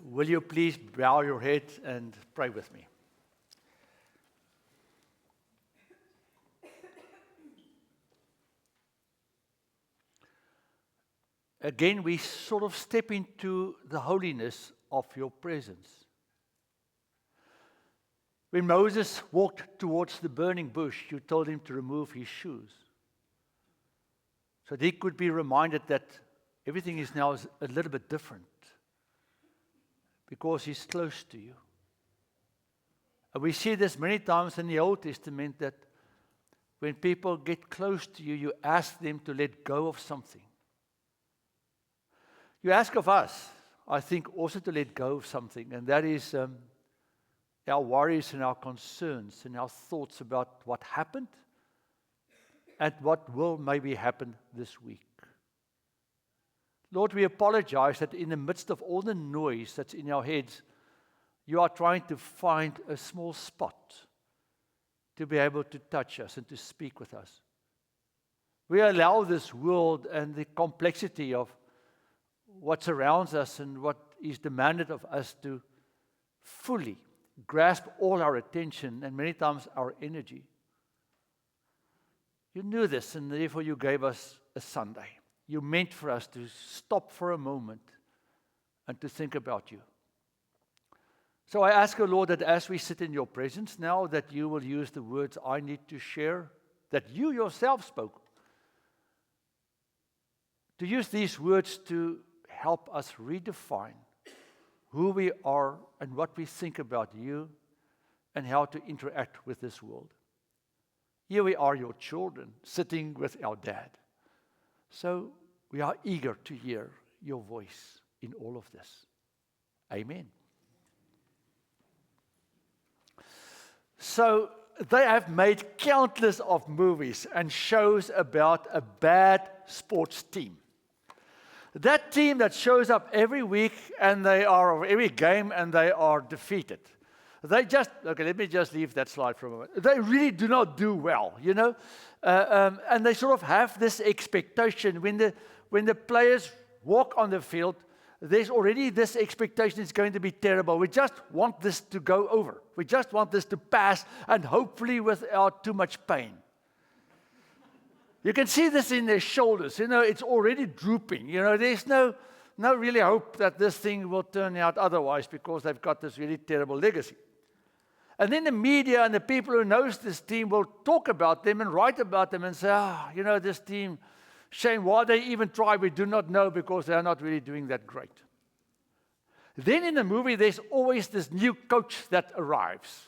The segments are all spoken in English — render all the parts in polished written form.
Will you please bow your head and pray with me? Again, we sort of step into the holiness of your presence. When Moses walked towards the burning bush, you told him to remove his shoes, so that he could be reminded that everything is now a little bit different, because he's close to you. And we see this many times in the Old Testament, that when people get close to you, you ask them to let go of something. You ask of us, I think, also to let go of something, and that is our worries and our concerns and our thoughts about what happened and what will maybe happen this week. Lord, we apologize that in the midst of all the noise that's in our heads, you are trying to find a small spot to be able to touch us and to speak with us. We allow this world and the complexity of what surrounds us and what is demanded of us to fully grasp all our attention and many times our energy. You knew this, and therefore you gave us a Sunday. You meant for us to stop for a moment and to think about you. So I ask, O Lord, that as we sit in your presence now, that you will use the words I need to share, that you yourself spoke. To use these words to help us redefine who we are and what we think about you and how to interact with this world. Here we are, your children, sitting with our dad. So we are eager to hear your voice in all of this. Amen. So they have made countless of movies and shows about a bad sports team. That team that shows up every week and every game and they are defeated. Let me just leave that slide for a moment. They really do not do well, you know. And they sort of have this expectation when the players walk on the field, there's already this expectation it's going to be terrible. We just want this to go over. We just want this to pass, and hopefully without too much pain. You can see this in their shoulders. You know, it's already drooping. You know, there's no really hope that this thing will turn out otherwise, because they've got this really terrible legacy. And then the media and the people who knows this team will talk about them and write about them and say, you know, this team, shame, why they even try, we do not know, because they are not really doing that great. Then in the movie, there's always this new coach that arrives.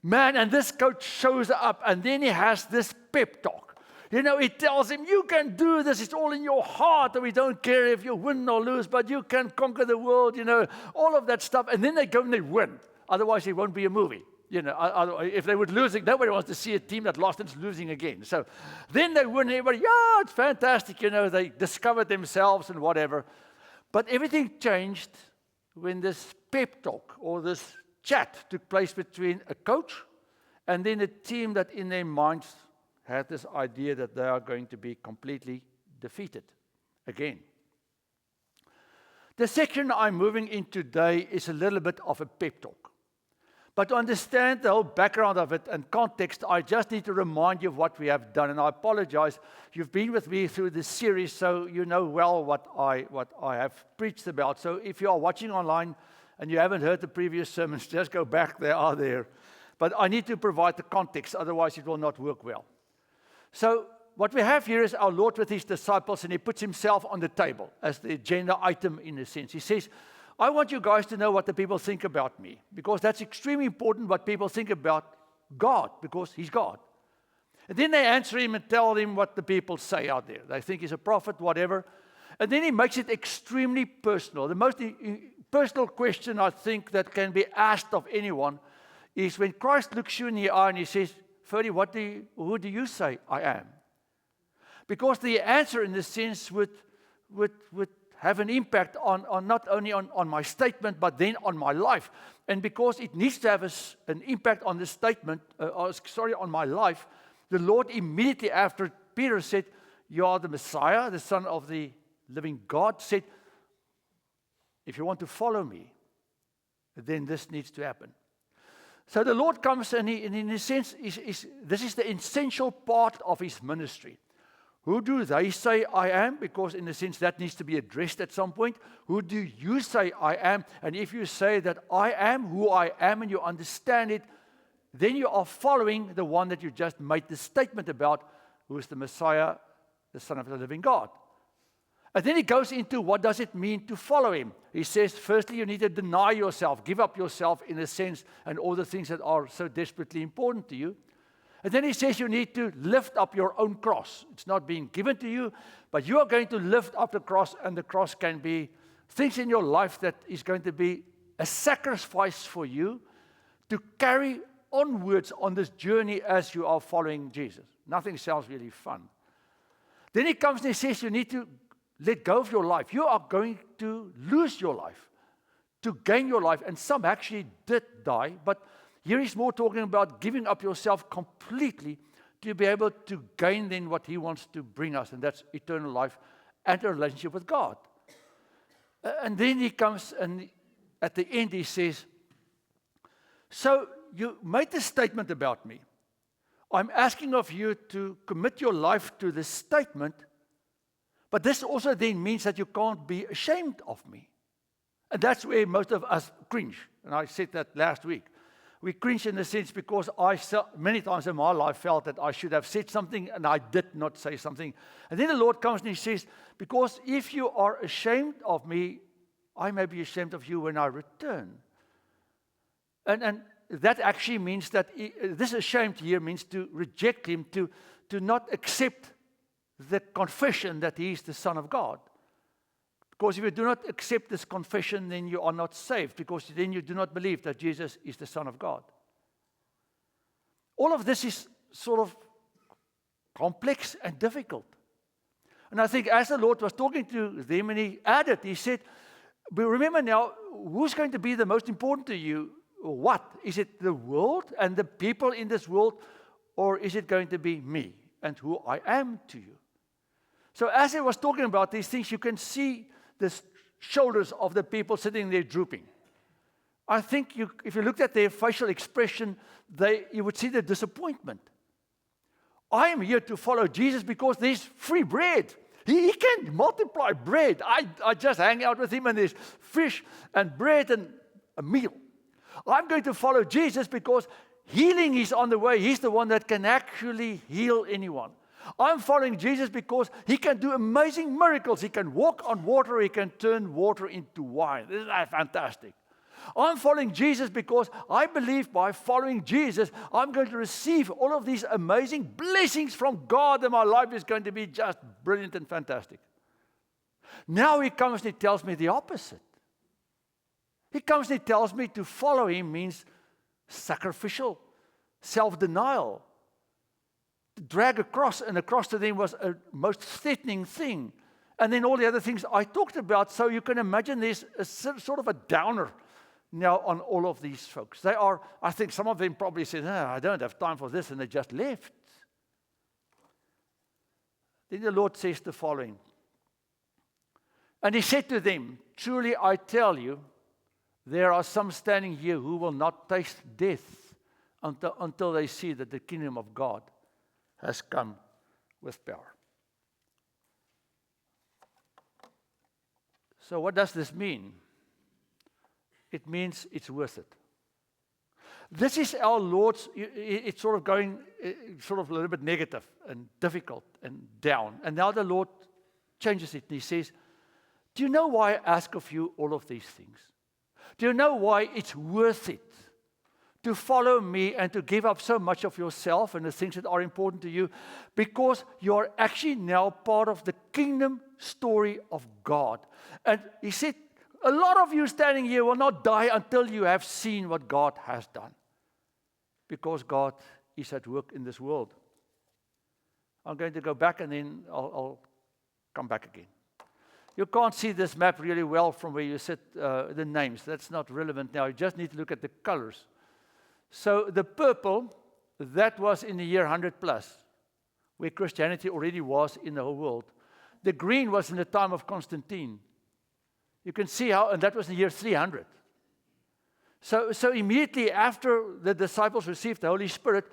Man, and this coach shows up, and then he has this pep talk. You know, he tells him, you can do this, it's all in your heart, and we don't care if you win or lose, but you can conquer the world, you know, all of that stuff. And then they go and they win. Otherwise, it won't be a movie. You know, if they would lose, nobody wants to see a team that lost and is losing again. So then they win, everybody, yeah, it's fantastic, you know, they discovered themselves and whatever. But everything changed when this pep talk or this chat took place between a coach and then a team that in their minds had this idea that they are going to be completely defeated again. The section I'm moving in today is a little bit of a pep talk. But to understand the whole background of it and context, I just need to remind you of what we have done. And I apologize. You've been with me through this series, so you know well what I have preached about. So if you are watching online and you haven't heard the previous sermons, just go back. They are there. But I need to provide the context, otherwise it will not work well. So what we have here is our Lord with his disciples, and he puts himself on the table as the agenda item in a sense. He says, I want you guys to know what the people think about me, because that's extremely important, what people think about God, because he's God. And then they answer him and tell him what the people say out there. They think he's a prophet, whatever. And then he makes it extremely personal. The most personal question I think that can be asked of anyone is when Christ looks you in the eye and he says, Ferdy, who do you say I am? Because the answer in this sense would have an impact on not only on my statement, but then on my life. And because it needs to have an impact on the statement, on my life, the Lord immediately after Peter said, you are the Messiah, the Son of the living God, said, if you want to follow me, then this needs to happen. So the Lord comes and in a sense, this is the essential part of his ministry. Who do they say I am? Because in a sense that needs to be addressed at some point. Who do you say I am? And if you say that I am who I am and you understand it, then you are following the one that you just made the statement about, who is the Messiah, the Son of the living God. And then he goes into what does it mean to follow him. He says, firstly, you need to deny yourself, give up yourself in a sense, and all the things that are so desperately important to you. And then he says you need to lift up your own cross. It's not being given to you, but you are going to lift up the cross, and the cross can be things in your life that is going to be a sacrifice for you to carry onwards on this journey as you are following Jesus. Nothing sounds really fun. Then he comes and he says you need to let go of your life. You are going to lose your life to gain your life. And some actually did die, but here he's more talking about giving up yourself completely to be able to gain then what he wants to bring us, and that's eternal life and a relationship with God. And then he comes and at the end he says, so you made this statement about me. I'm asking of you to commit your life to this statement, but this also then means that you can't be ashamed of me. And that's where most of us cringe. And I said that last week. We cringe in a sense because many times in my life felt that I should have said something and I did not say something. And then the Lord comes and he says, because if you are ashamed of me, I may be ashamed of you when I return. And that actually means that this ashamed here means to reject him, to not accept the confession that he is the Son of God. Because if you do not accept this confession, then you are not saved, because then you do not believe that Jesus is the Son of God. All of this is sort of complex and difficult. And I think as the Lord was talking to them and he added, he said, but remember now, who's going to be the most important to you? What? Is it the world and the people in this world, or is it going to be me and who I am to you? So as he was talking about these things, you can see the shoulders of the people sitting there drooping. I think if you looked at their facial expression, you would see the disappointment. I am here to follow Jesus because there's free bread. He can multiply bread. I just hang out with him and there's fish and bread and a meal. I'm going to follow Jesus because healing is on the way. He's the one that can actually heal anyone. I'm following Jesus because he can do amazing miracles. He can walk on water. He can turn water into wine. This is fantastic. I'm following Jesus because I believe by following Jesus, I'm going to receive all of these amazing blessings from God, and my life is going to be just brilliant and fantastic. Now he comes and he tells me the opposite. He comes and he tells me to follow him means sacrificial, self-denial. To drag a cross, and a cross to them was a most threatening thing. And then all the other things I talked about, so you can imagine there's a sort of a downer now on all of these folks. They are, I think some of them probably said, I don't have time for this, and they just left. Then the Lord says the following. And he said to them, truly I tell you, there are some standing here who will not taste death until they see that the kingdom of God has come with power. So what does this mean? It means it's worth it. This is our Lord's, it's sort of going sort of a little bit negative and difficult and down. And now the Lord changes it and he says, do you know why I ask of you all of these things? Do you know why it's worth it to follow me and to give up so much of yourself and the things that are important to you? Because you're actually now part of the kingdom story of God. And he said, a lot of you standing here will not die until you have seen what God has done. Because God is at work in this world. I'm going to go back and then I'll come back again. You can't see this map really well from where you sit, the names. That's not relevant now. You just need to look at the colors. So the purple, that was in the year 100 plus, where Christianity already was in the whole world. The green was in the time of Constantine. You can see how, and that was in the year 300. So immediately after the disciples received the Holy Spirit,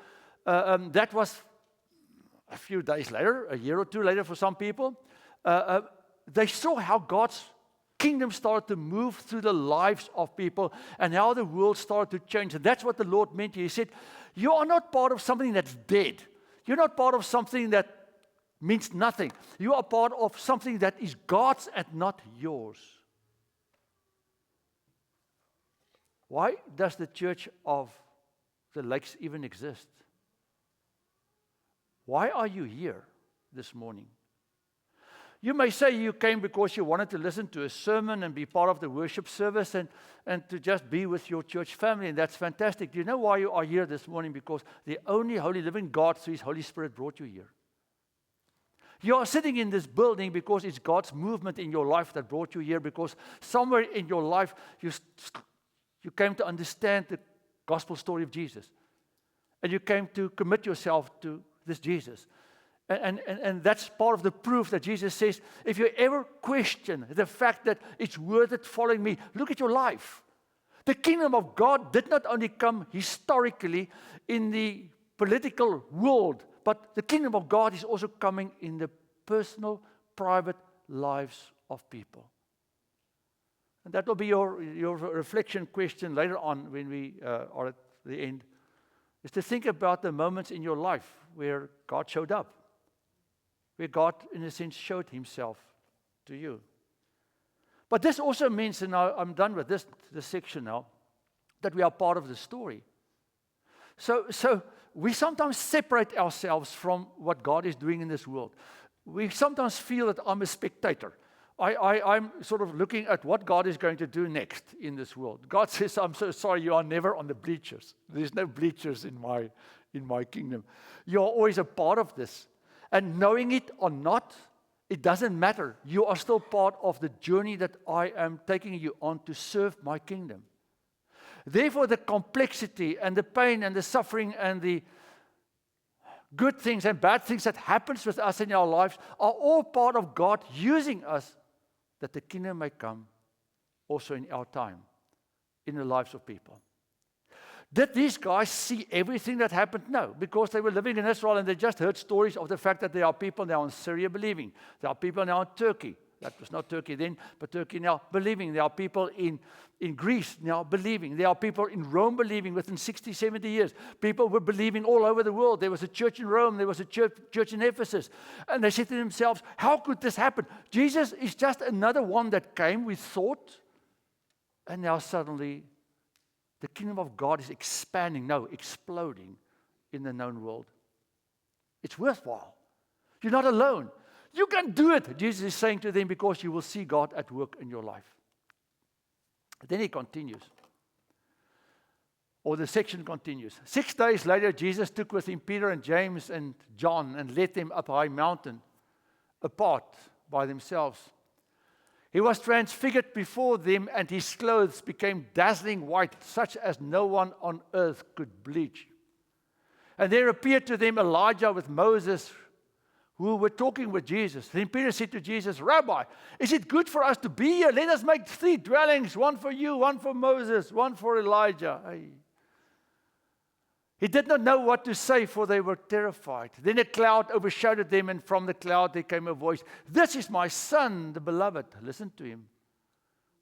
that was a few days later, a year or two later for some people, they saw how God's kingdom started to move through the lives of people and how the world started to change. And that's what the Lord meant. He said, you are not part of something that's dead. You're not part of something that means nothing. You are part of something that is God's and not yours. Why does the Church of the Lakes even exist? Why are you here this morning? You may say you came because you wanted to listen to a sermon and be part of the worship service and to just be with your church family, and that's fantastic. Do you know why you are here this morning? Because the only holy living God through His Holy Spirit brought you here. You are sitting in this building because it's God's movement in your life that brought you here, because somewhere in your life you came to understand the gospel story of Jesus. And you came to commit yourself to this Jesus. And that's part of the proof that Jesus says, if you ever question the fact that it's worth it following me, look at your life. The kingdom of God did not only come historically in the political world, but the kingdom of God is also coming in the personal, private lives of people. And that will be your reflection question later on when we are at the end, is to think about the moments in your life where God showed up, where God, in a sense, showed Himself to you. But this also means, and now I'm done with this section now, that we are part of the story. So we sometimes separate ourselves from what God is doing in this world. We sometimes feel that I'm a spectator. I'm sort of looking at what God is going to do next in this world. God says, I'm so sorry, you are never on the bleachers. There's no bleachers in my kingdom. You are always a part of this. And knowing it or not, it doesn't matter. You are still part of the journey that I am taking you on to serve my kingdom. Therefore, the complexity and the pain and the suffering and the good things and bad things that happens with us in our lives are all part of God using us that the kingdom may come also in our time, in the lives of people. Did these guys see everything that happened? No, because they were living in Israel and they just heard stories of the fact that there are people now in Syria believing. There are people now in Turkey. That was not Turkey then, but Turkey now believing. There are people in Greece now believing. There are people in Rome believing within 60, 70 years. People were believing all over the world. There was a church in Rome. There was a church in Ephesus. And they said to themselves, how could this happen? Jesus is just another one that came, we thought, and now suddenly the kingdom of God is expanding, no, exploding in the known world. It's worthwhile. You're not alone. You can do it, Jesus is saying to them, because you will see God at work in your life. Then he continues, or the section continues. 6 days later, Jesus took with him Peter and James and John and led them up a high mountain, apart by themselves. He was transfigured before them, and his clothes became dazzling white, such as no one on earth could bleach. And there appeared to them Elijah with Moses, who were talking with Jesus. Then Peter said to Jesus, Rabbi, is it good for us to be here? Let us make 3 dwellings, one for you, one for Moses, one for Elijah. He did not know what to say, for they were terrified. Then a cloud overshadowed them, and from the cloud there came a voice, this is my son, the beloved. Listen to him.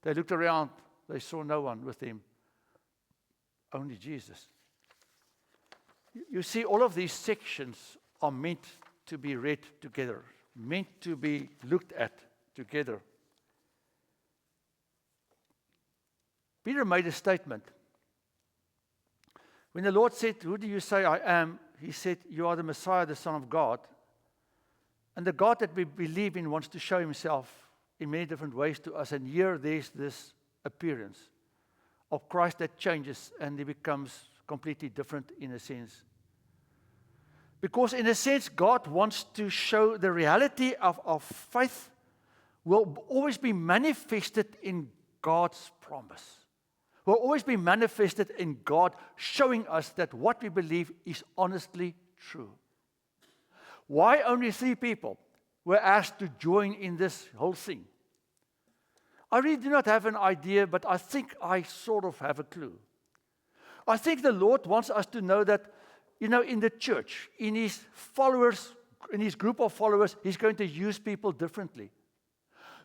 They looked around. They saw no one with them, only Jesus. You see, all of these sections are meant to be read together, meant to be looked at together. Peter made a statement. When the Lord said, who do you say I am? He said, you are the Messiah, the Son of God. And the God that we believe in wants to show himself in many different ways to us. And here there's this appearance of Christ that changes and he becomes completely different in a sense. Because in a sense, God wants to show the reality of our faith will always be manifested in God's promise. Will always be manifested in God showing us that what we believe is honestly true. Why only 3 people were asked to join in this whole thing? I really do not have an idea, but I think I sort of have a clue. I think the Lord wants us to know that, in the church, in His followers, in His group of followers, He's going to use people differently.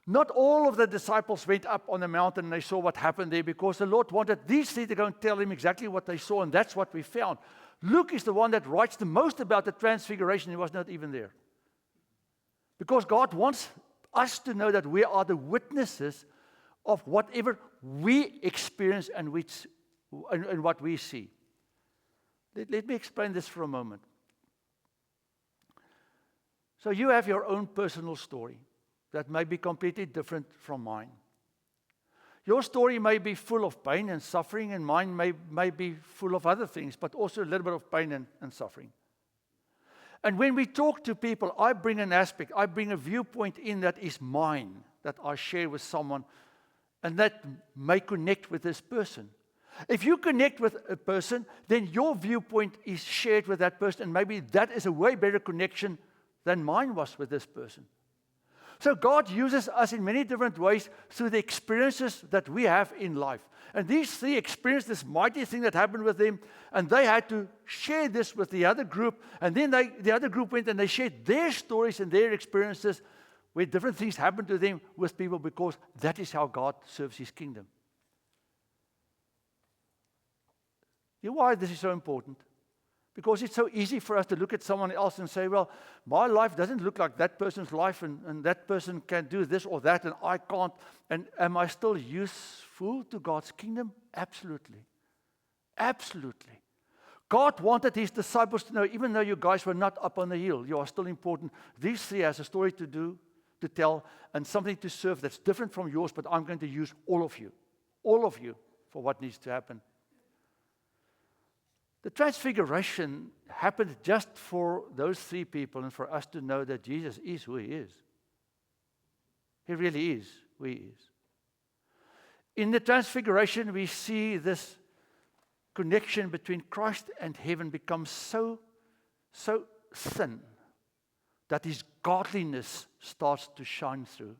Not all of the disciples went up on the mountain and they saw what happened there, because the Lord wanted these three to go and tell Him exactly what they saw, and that's what we found. Luke is the one that writes the most about the transfiguration. He was not even there. Because God wants us to know that we are the witnesses of whatever we experience and what we see. Let me explain this for a moment. So you have your own personal story that may be completely different from mine. Your story may be full of pain and suffering, and mine may be full of other things, but also a little bit of pain and suffering. And when we talk to people, I bring an aspect, I bring a viewpoint in that is mine, that I share with someone, and that may connect with this person. If you connect with a person, then your viewpoint is shared with that person, and maybe that is a way better connection than mine was with this person. So God uses us in many different ways through the experiences that we have in life. And these three experienced this mighty thing that happened with them, and they had to share this with the other group. And then the other group went and they shared their stories and their experiences where different things happened to them with people, because that is how God serves His kingdom. You know why this is so important? Because it's so easy for us to look at someone else and say, well, my life doesn't look like that person's life, and that person can do this or that, and I can't. And am I still useful to God's kingdom? Absolutely. Absolutely. God wanted His disciples to know, even though you guys were not up on the hill, you are still important. These three has a story to tell, and something to serve that's different from yours, but I'm going to use all of you, for what needs to happen. The transfiguration happened just for those three people and for us to know that Jesus is who He is. He really is who He is. In the transfiguration, we see this connection between Christ and heaven become so thin that His godliness starts to shine through.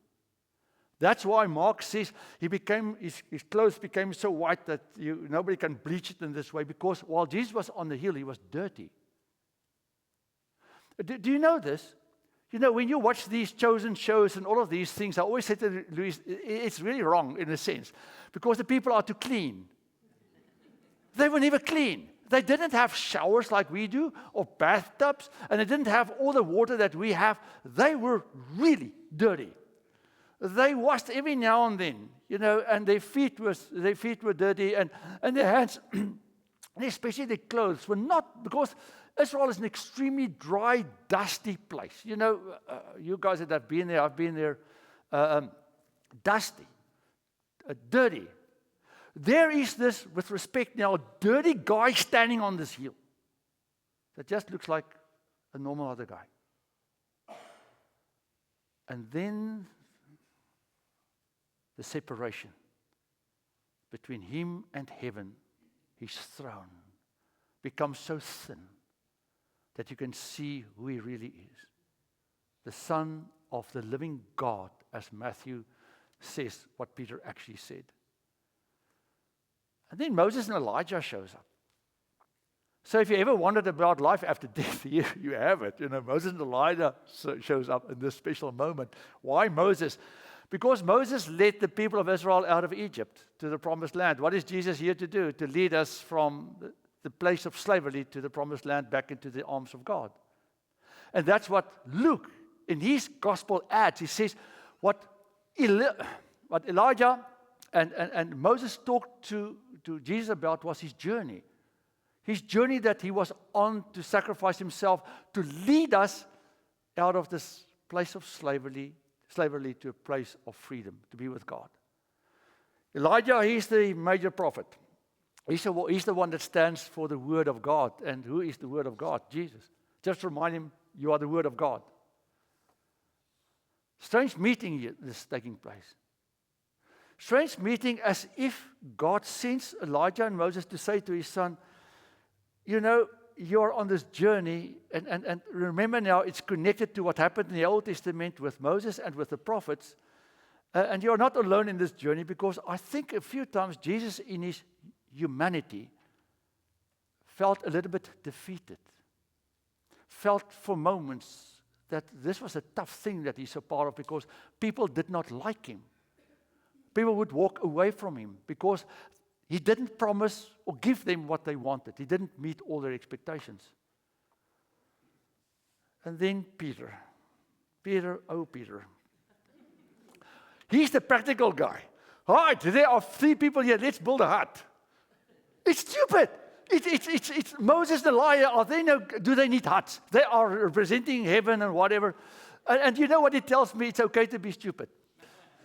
That's why Mark says his clothes became so white that nobody can bleach it in this way, because while Jesus was on the hill, He was dirty. Do you know this? When you watch these chosen shows and all of these things, I always say to Louise, it's really wrong in a sense, because the people are too clean. They were never clean. They didn't have showers like we do, or bathtubs, and they didn't have all the water that we have. They were really dirty. They washed every now and then, and their feet were dirty, and their hands, and especially their clothes, were not, because Israel is an extremely dry, dusty place. You guys that have been there, I've been there, dusty, dirty. There is this, with respect now, dirty guy standing on this hill that just looks like a normal other guy. And then the separation between him and heaven, His throne, becomes so thin that you can see who He really is. The Son of the living God, as Matthew says what Peter actually said. And then Moses and Elijah shows up. So if you ever wondered about life after death, you have it. Moses and Elijah shows up in this special moment. Why Moses? Because Moses led the people of Israel out of Egypt to the promised land. What is Jesus here to do? To lead us from the place of slavery to the promised land, back into the arms of God. And that's what Luke, in his gospel, adds. He says, what Elijah and Moses talked to Jesus about was his journey. His journey that he was on to sacrifice himself to lead us out of this place of slavery to a place of freedom, to be with God. Elijah, he's the major prophet. He's the one that stands for the Word of God. And who is the Word of God? Jesus. Just remind him, you are the Word of God. Strange meeting here, this is taking place. Strange meeting, as if God sends Elijah and Moses to say to his son, you're on this journey, and remember now, it's connected to what happened in the Old Testament with Moses and with the prophets. And you're not alone in this journey, because I think a few times Jesus, in His humanity, felt a little bit defeated, felt for moments that this was a tough thing that he's a part of because people did not like him. People would walk away from him because he didn't promise or give them what they wanted. He didn't meet all their expectations. And then Peter. Peter, oh Peter. He's the practical guy. All right, there are 3 people here. Let's build a hut. It's stupid. It's Moses the liar. Do they need huts? They are representing heaven and whatever. And you know what it tells me? It's okay to be stupid.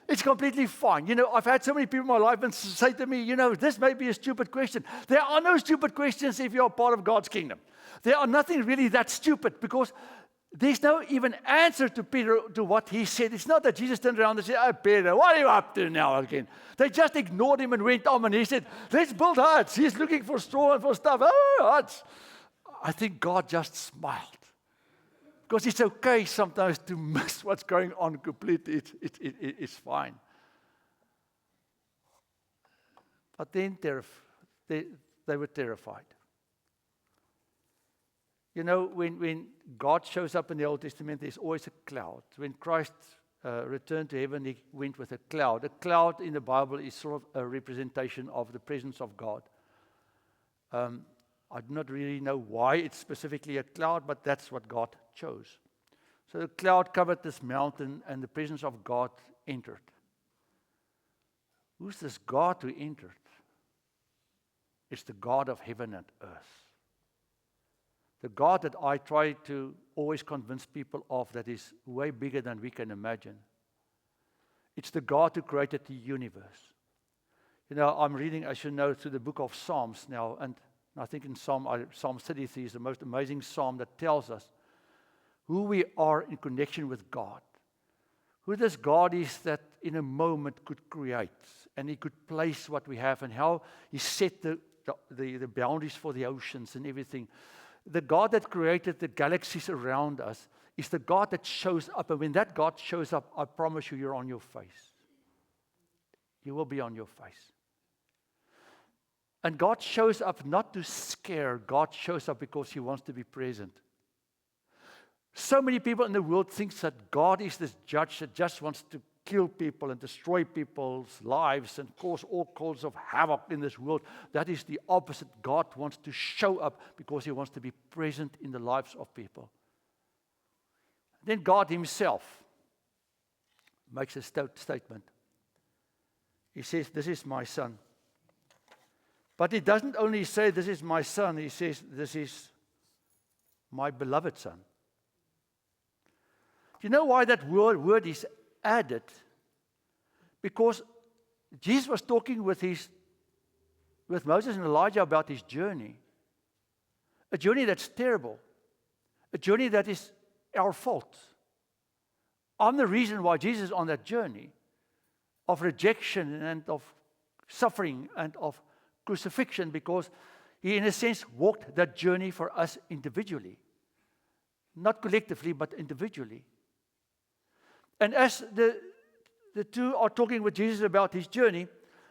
It's completely fine. I've had so many people in my life and say to me, this may be a stupid question. There are no stupid questions if you're part of God's kingdom. There are nothing really that stupid because there's no even answer to Peter to what he said. It's not that Jesus turned around and said, "Oh, Peter, what are you up to now again?" They just ignored him and went on, and he said, "Let's build huts." He's looking for straw and for stuff. Oh, huts. I think God just smiled. Because it's okay sometimes to miss what's going on completely. It's fine. But then they were terrified. When God shows up in the Old Testament, there's always a cloud. When Christ returned to heaven, he went with a cloud. A cloud in the Bible is sort of a representation of the presence of God. I do not really know why it's specifically a cloud, but that's what God chose. So the cloud covered this mountain, and the presence of God entered. Who's this God who entered? It's the God of heaven and earth. The God that I try to always convince people of that is way bigger than we can imagine. It's the God who created the universe. I'm reading, as you know, through the book of Psalms now, and I think in Psalm 33 is the most amazing psalm that tells us who we are in connection with God. Who this God is that in a moment could create, and he could place what we have, and how he set the boundaries for the oceans and everything. The God that created the galaxies around us is the God that shows up. And when that God shows up, I promise you, you're on your face. You will be on your face. And God shows up not to scare. God shows up because he wants to be present. So many people in the world think that God is this judge that just wants to kill people and destroy people's lives and cause all kinds of havoc in this world. That is the opposite. God wants to show up because he wants to be present in the lives of people. Then God himself makes a statement. He says, "This is my son." But he doesn't only say, "This is my son." He says, "This is my beloved son." Do you know why that word is added? Because Jesus was talking with Moses and Elijah about his journey. A journey that's terrible. A journey that is our fault. I'm the reason why Jesus is on that journey of rejection and of suffering and of crucifixion, because he, in a sense, walked that journey for us individually. Not collectively, but individually. And as the two are talking with Jesus about his journey,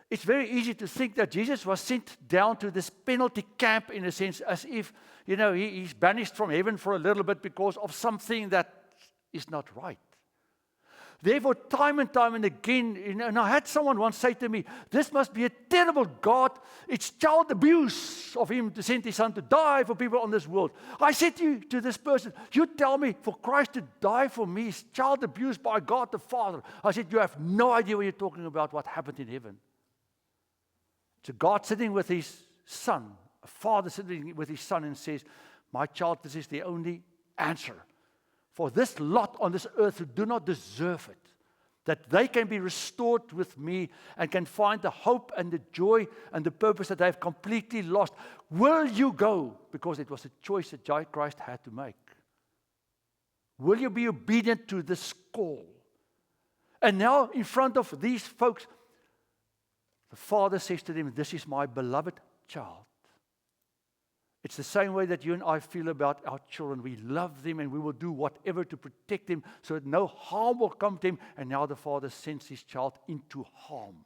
it's very easy to think that Jesus was sent down to this penalty camp, in a sense, as if, he's banished from heaven for a little bit because of something that is not right. Therefore, time and again, and I had someone once say to me, "This must be a terrible God. It's child abuse of him to send his son to die for people on this world." I said to this person, "You tell me for Christ to die for me is child abuse by God the Father." I said, "You have no idea what you're talking about, what happened in heaven." It's a God sitting with his son, a father sitting with his son and says, "My child, this is the only answer for this lot on this earth who do not deserve it, that they can be restored with me and can find the hope and the joy and the purpose that they have completely lost. Will you go?" Because it was a choice that Christ had to make. Will you be obedient to this call? And now, in front of these folks, the Father says to them, "This is my beloved child." It's the same way that you and I feel about our children. We love them and we will do whatever to protect them so that no harm will come to them. And now the Father sends his child into harm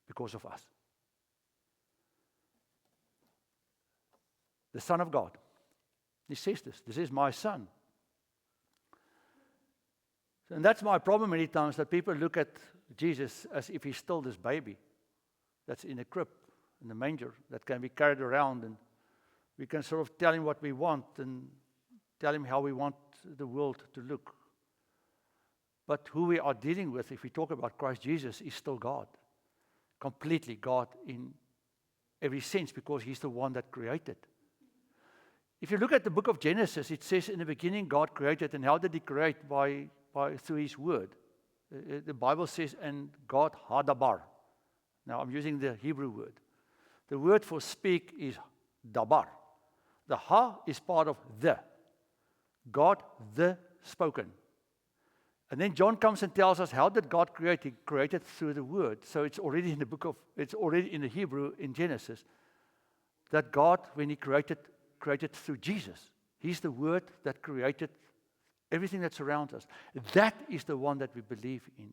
because of us. the Son of God. He says this. This is my Son. And that's my problem many times, that people look at Jesus as if he's still this baby that's in a crib, in the manger, that can be carried around, and we can sort of tell him what we want and tell him how we want the world to look. But who we are dealing with, if we talk about Christ Jesus, is still God. Completely God in every sense, because he's the one that created. If you look at the book of Genesis, it says in the beginning God created. And how did he create? Through his word. The Bible says, and God hadabar. Now I'm using the Hebrew word. The word for speak is dabar. The ha is part of the. God, the spoken. And then John comes and tells us, how did God create? He created through the word. So it's already in it's already in the Hebrew in Genesis, that God, when he created through Jesus. He's the word that created everything that surrounds us. That is the one that we believe in,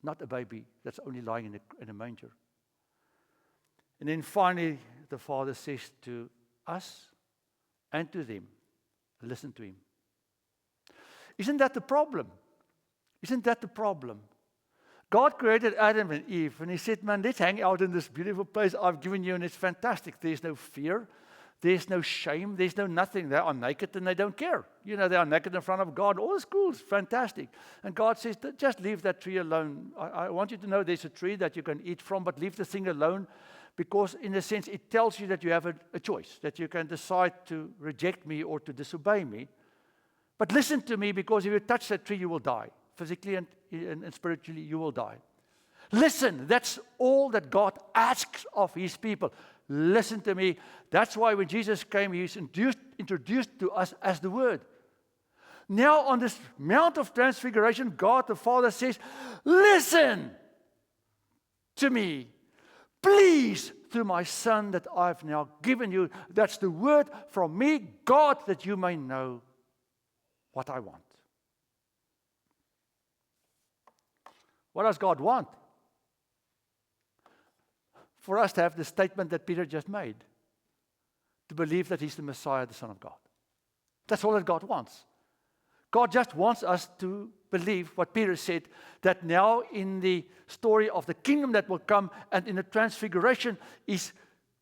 not a baby that's only lying in a manger. And then finally, the Father says to us and to them, listen to him. Isn't that the problem? Isn't that the problem? God created Adam and Eve, and he said, man, let's hang out in this beautiful place I've given you, and it's fantastic. There's no fear. There's no shame. There's no nothing. They are naked and they don't care. You know, they are naked in front of God. All is cool. It's fantastic. And God says, just leave that tree alone. I want you to know there's a tree that you can eat from, but leave the thing alone, because in a sense it tells you that you have a choice, that you can decide to reject me or to disobey me. But listen to me, because if you touch that tree, you will die. Physically and spiritually, you will die. Listen, that's all that God asks of his people. Listen to me. That's why when Jesus came, he was introduced to us as the Word. Now on this Mount of Transfiguration, God the Father says, listen to me, please, through my Son that I've now given you. That's the word from me, God, that you may know what I want. What does God want? For us to have the statement that Peter just made, to believe that he's the Messiah, the Son of God. That's all that God wants. God just wants us to believe what Peter said, that now in the story of the kingdom that will come and in the transfiguration is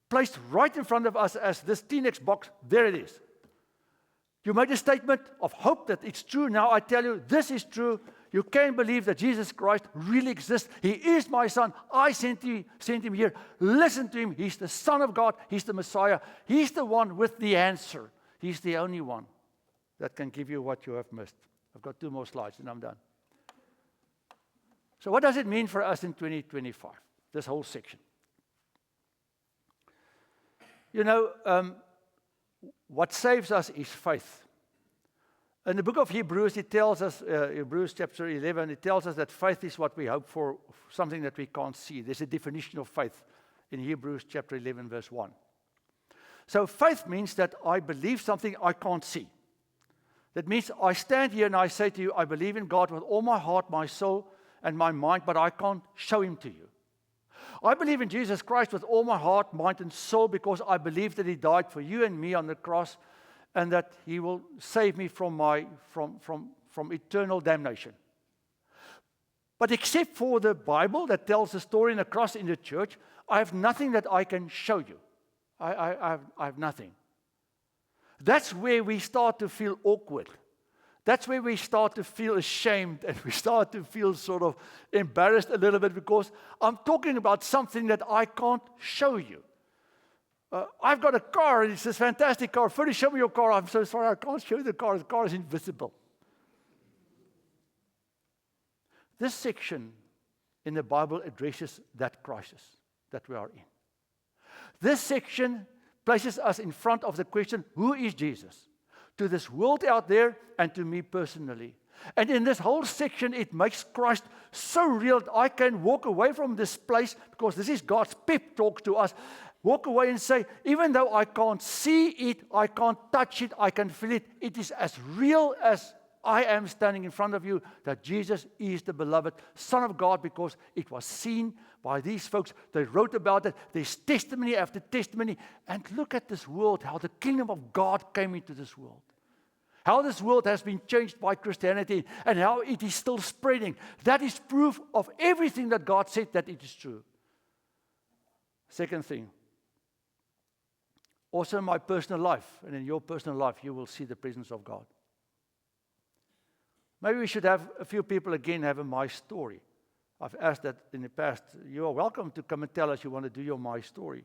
placed right in front of us as this T-Nex box. There it is. You made a statement of hope that it's true. Now I tell you, this is true. You can believe that Jesus Christ really exists. He is my Son. I sent him here. Listen to him. He's the Son of God. He's the Messiah. He's the one with the answer. He's the only one that can give you what you have missed. I've got 2 more slides and I'm done. So what does it mean for us in 2025, this whole section? You know, what saves us is faith. In the book of Hebrews, it tells us, Hebrews chapter 11, it tells us that faith is what we hope for, something that we can't see. There's a definition of faith in Hebrews chapter 11, verse 1. So faith means that I believe something I can't see. That means I stand here and I say to you, I believe in God with all my heart, my soul, and my mind, but I can't show him to you. I believe in Jesus Christ with all my heart, mind, and soul, because I believe that he died for you and me on the cross, and that he will save me from eternal damnation. But except for the Bible that tells the story in the cross in the church, I have nothing that I can show you. I have nothing. That's where we start to feel awkward. That's where we start to feel ashamed, and we start to feel sort of embarrassed a little bit, because I'm talking about something that I can't show you. I've got a car, and it's this fantastic car. Freddie, show me your car. I'm so sorry, I can't show you the car. The car is invisible. This section in the Bible addresses that crisis that we are in. This section places us in front of the question, who is Jesus? To this world out there and to me personally. And in this whole section, it makes Christ so real that I can walk away from this place, because this is God's pep talk to us. Walk away and say, even though I can't see it, I can't touch it, I can feel it, it is as real as I am standing in front of you, that Jesus is the beloved Son of God, because it was seen by these folks. They wrote about it. There's testimony after testimony. And look at this world, how the kingdom of God came into this world. How this world has been changed by Christianity and how it is still spreading. That is proof of everything that God said that it is true. Second thing. Also in my personal life and in your personal life, you will see the presence of God. Maybe we should have a few people again have a My Story. I've asked that in the past. You are welcome to come and tell us you want to do your My Story.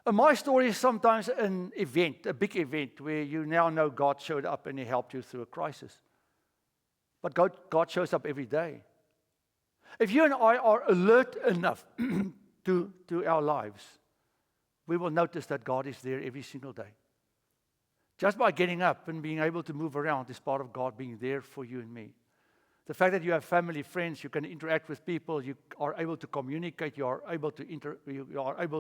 A My Story is sometimes an event, a big event, where you now know God showed up and He helped you through a crisis. But God shows up every day. If you and I are alert enough to our lives, we will notice that God is there every single day. Just by getting up and being able to move around is part of God being there for you and me. The fact that you have family, friends, you can interact with people, you are able to communicate, you are able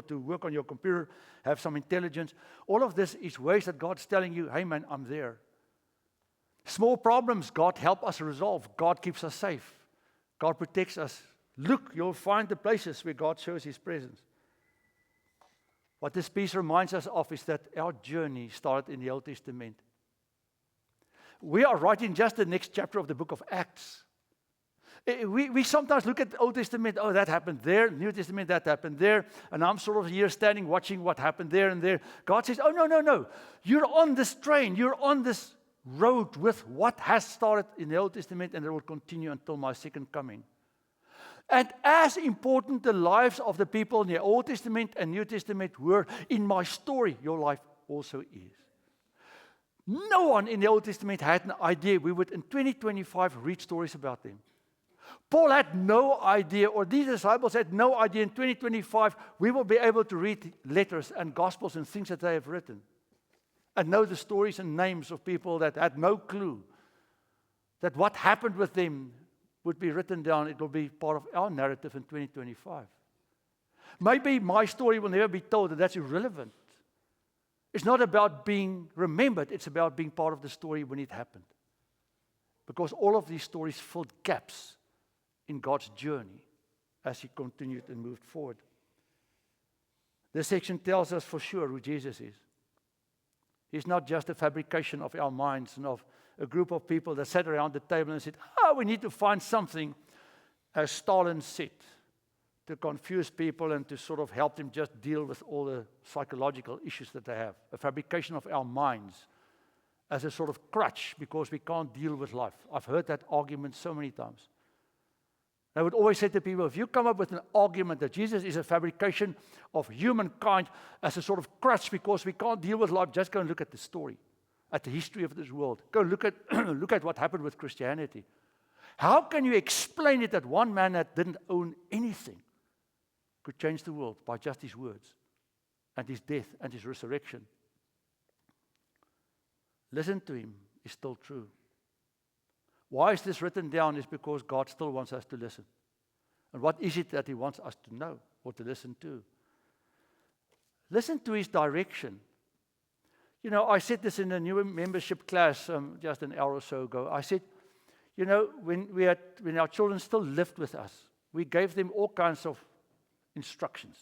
to work on your computer, have some intelligence. All of this is ways that God's telling you, hey man, I'm there. Small problems, God helps us resolve. God keeps us safe. God protects us. Look, you'll find the places where God shows His presence. What this piece reminds us of is that our journey started in the Old Testament. We are right in just the next chapter of the book of Acts. We sometimes look at the Old Testament, oh, that happened there. New Testament, that happened there. And I'm sort of here standing, watching what happened there and there. God says, oh, no. You're on this train. You're on this road with what has started in the Old Testament, and it will continue until my second coming. And as important the lives of the people in the Old Testament and New Testament were, in my story, your life also is. No one in the Old Testament had an idea we would in 2025 read stories about them. Paul had no idea, or these disciples had no idea in 2025 we will be able to read letters and gospels and things that they have written and know the stories and names of people that had no clue that what happened with them would be written down. It will be part of our narrative in 2025. Maybe my story will never be told, and that's irrelevant. It's not about being remembered, it's about being part of the story when it happened. Because all of these stories filled gaps in God's journey as He continued and moved forward. This section tells us for sure who Jesus is. He's not just a fabrication of our minds and of a group of people that sat around the table and said, we need to find something, as Stalin said, to confuse people and to sort of help them just deal with all the psychological issues that they have. A fabrication of our minds as a sort of crutch because we can't deal with life. I've heard that argument so many times. I would always say to people, if you come up with an argument that Jesus is a fabrication of humankind as a sort of crutch because we can't deal with life, just go and look at the story, at the history of this world. Go look at what happened with Christianity. How can you explain it that one man that didn't own anything could change the world by just his words and his death and his resurrection? Listen to him is still true. Why is this written down? Is because God still wants us to listen. And what is it that He wants us to know or to listen to? Listen to His direction. You know, I said this in a new membership class just an hour or so ago. I said, you know, when our children still lived with us, we gave them all kinds of instructions.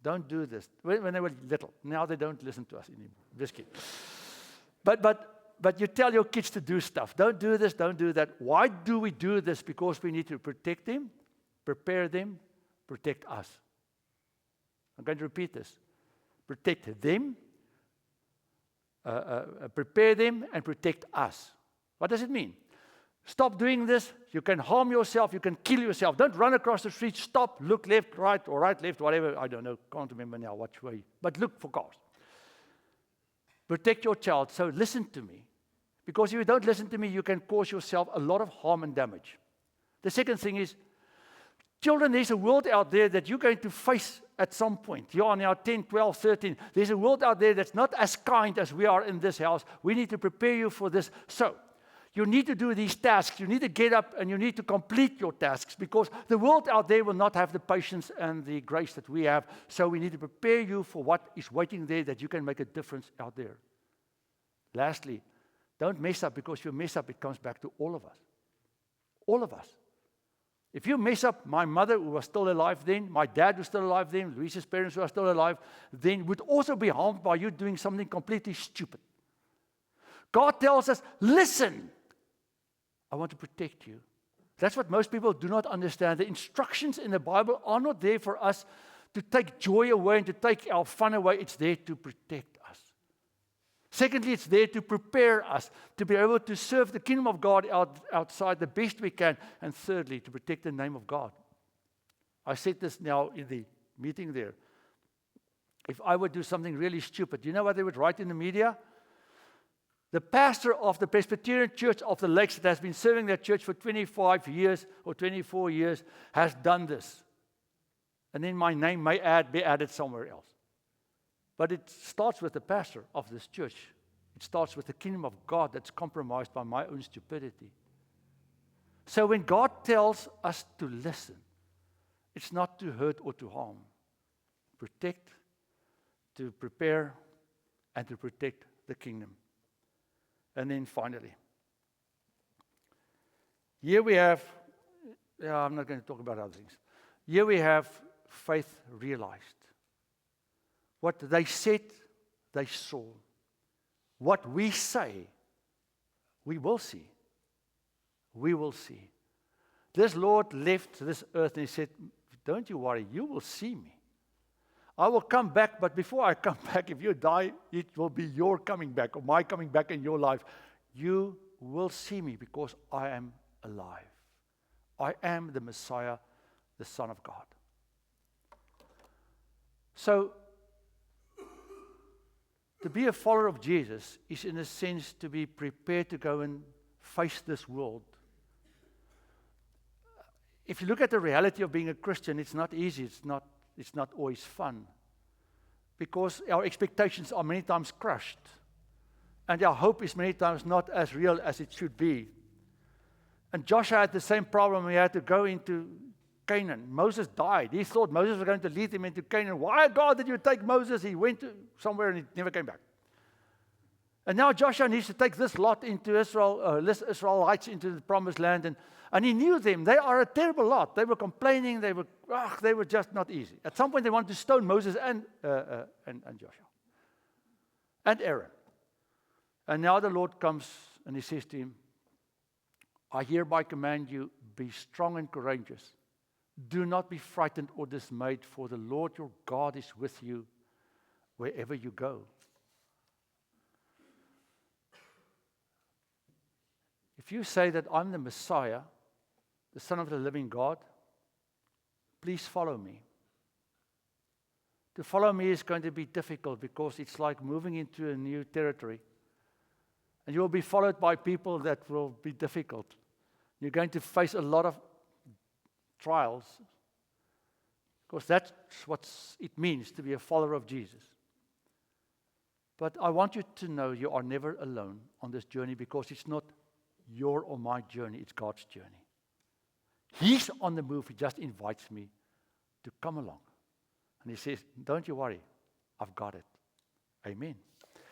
Don't do this. When they were little. Now they don't listen to us anymore. Just kidding. But you tell your kids to do stuff. Don't do this, don't do that. Why do we do this? Because we need to protect them, prepare them, protect us. I'm going to repeat this. Protect them, prepare them, and protect us. What does it mean? Stop doing this. You can harm yourself. You can kill yourself. Don't run across the street. Stop. Look left, right, or right, left, whatever. I don't know. Can't remember now which way. But look for cars. Protect your child. So listen to me. Because if you don't listen to me, you can cause yourself a lot of harm and damage. The second thing is, children, there's a world out there that you're going to face at some point. You are now 10, 12, 13. There's a world out there that's not as kind as we are in this house. We need to prepare you for this. So, you need to do these tasks. You need to get up and you need to complete your tasks because the world out there will not have the patience and the grace that we have. So we need to prepare you for what is waiting there that you can make a difference out there. Lastly, don't mess up because if you mess up, it comes back to all of us. All of us. If you mess up, my mother, who was still alive then, my dad was still alive then, Louise's parents who are still alive then, would also be harmed by you doing something completely stupid. God tells us, listen, I want to protect you. That's what most people do not understand. The instructions in the Bible are not there for us to take joy away and to take our fun away. It's there to protect us. Secondly, it's there to prepare us to be able to serve the kingdom of God outside the best we can. And thirdly, to protect the name of God. I said this now in the meeting there. If I would do something really stupid, do you know what they would write in the media? The pastor of the Presbyterian Church of the Lakes that has been serving that church for 25 years or 24 years has done this. And then my name may be added somewhere else. But it starts with the pastor of this church. It starts with the kingdom of God that's compromised by my own stupidity. So when God tells us to listen, it's not to hurt or to harm. Protect, to prepare, and to protect the kingdom. And then finally, here we have, I'm not going to talk about other things. Here we have faith realized. What they said, they saw. What we say, we will see. We will see. This Lord left this earth and he said, don't you worry, you will see me. I will come back, but before I come back, if you die, it will be your coming back or my coming back in your life. You will see me because I am alive. I am the Messiah, the Son of God. So, to be a follower of Jesus is, in a sense, to be prepared to go and face this world. If you look at the reality of being a Christian, it's not easy. It's not always fun. Because our expectations are many times crushed. And our hope is many times not as real as it should be. And Joshua had the same problem. He had to go into Canaan. Moses died. He thought Moses was going to lead him into Canaan. Why, God, did you take Moses? He went to somewhere and he never came back. And now Joshua needs to take this lot into Israel, this Israelites into the promised land. And he knew them. They are a terrible lot. They were complaining. They were just not easy. At some point they wanted to stone Moses and Joshua. And Aaron. And now the Lord comes and he says to him, I hereby command you, be strong and courageous. Do not be frightened or dismayed, for the Lord your God is with you wherever you go. If you say that I'm the Messiah, the Son of the living God, please follow me. To follow me is going to be difficult because it's like moving into a new territory. And you will be followed by people that will be difficult. You're going to face a lot of trials, because that's what it means to be a follower of Jesus. But I want you to know you are never alone on this journey, because it's not your or my journey, it's God's journey. He's on the move. He just invites me to come along. And he says, don't you worry, I've got it. Amen.